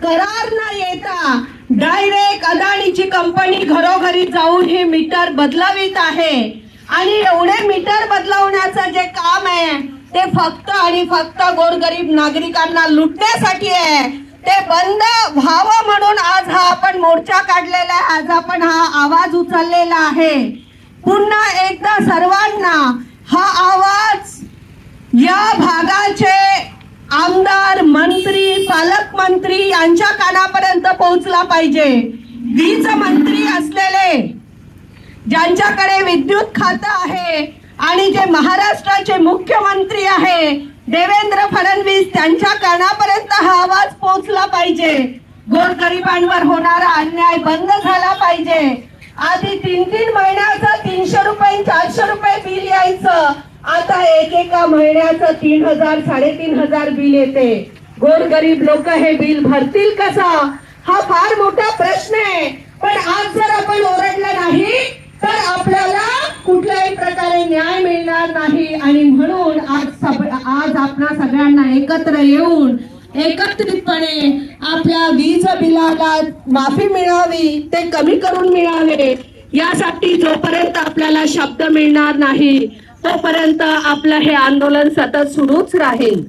करार न येता डायरेक्ट अदानीची कंपनी घरोघरी जाऊन हे मीटर बदलावित आहे आणि एवढे मीटर बदलवण्याचं जे काम आहे ते फक्त आणि फक्त गोरगरीब नागरिकांना लुटण्यासाठी आहे। ते बंद व्हावं म्हणून आज हा आपण मोर्चा काढलेला आहे, आज आपण हा आवाज उचललेला आहे। पुन्हा एकदा सर्वांना हा आवाज या भागाचे आमदार, मंत्री, पालकमंत्री यांच्या कानापर्यंत पोहोचला पाहिजे। वीज मंत्री असलेले, ज्यांच्याकडे विद्युत खातं आहे आणि जे महाराष्ट्राचे मुख्यमंत्री आहे देवेंद्र फडणवीस, त्यांच्या कानापर्यंत हा आवाज पोहोचला पाहिजे। गोरगरिबांवर होणारा अन्याय बंद झाला पाहिजे। आधी 3-3 महिन्याचं 300 रुपये 400 रुपये बिल यायचं, आता एकेका महिन्याचं 3000 3500 बिल येते। गोरगरीब लोक हे बिल भरतील कसा, हा फार मोठा प्रश्न आहे। पण आज जर आपण ओरडलं नाही तर आपल्याला कुठल्याही प्रकारे न्याय मिळणार नाही आणि म्हणून आज आपणा सगळ्यांना एकत्र येऊन एकत्रितपणे आपल्या वीज बिलाला माफी मिळावी, ते कमी करून मिळावे, यासाठी जोपर्यंत आपल्याला शब्द मिळणार नाही तोपर्यंत आपलं हे आंदोलन सतत सुरूच राहील।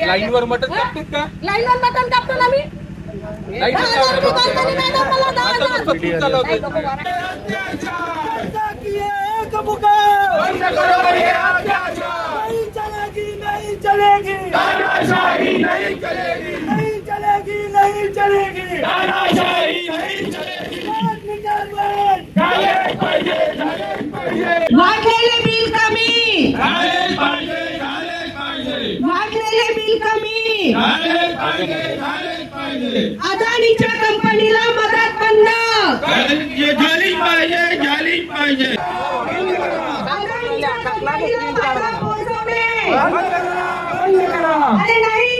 लाईनवर मटन कापतात का? लाईनवर मटन कापतो ना मी। नहीं चलेगी, तानाशाही नहीं चलेगी, नहीं चलेगी, नहीं चलेगी, तानाशाही नहीं चलेगी। वाढलेले बिल कमी, वाढलेले बिल कमी, अदानीच्या कंपनीला मदत बंद झाली पाहिजे, झाली पाहिजे। अरे नहीं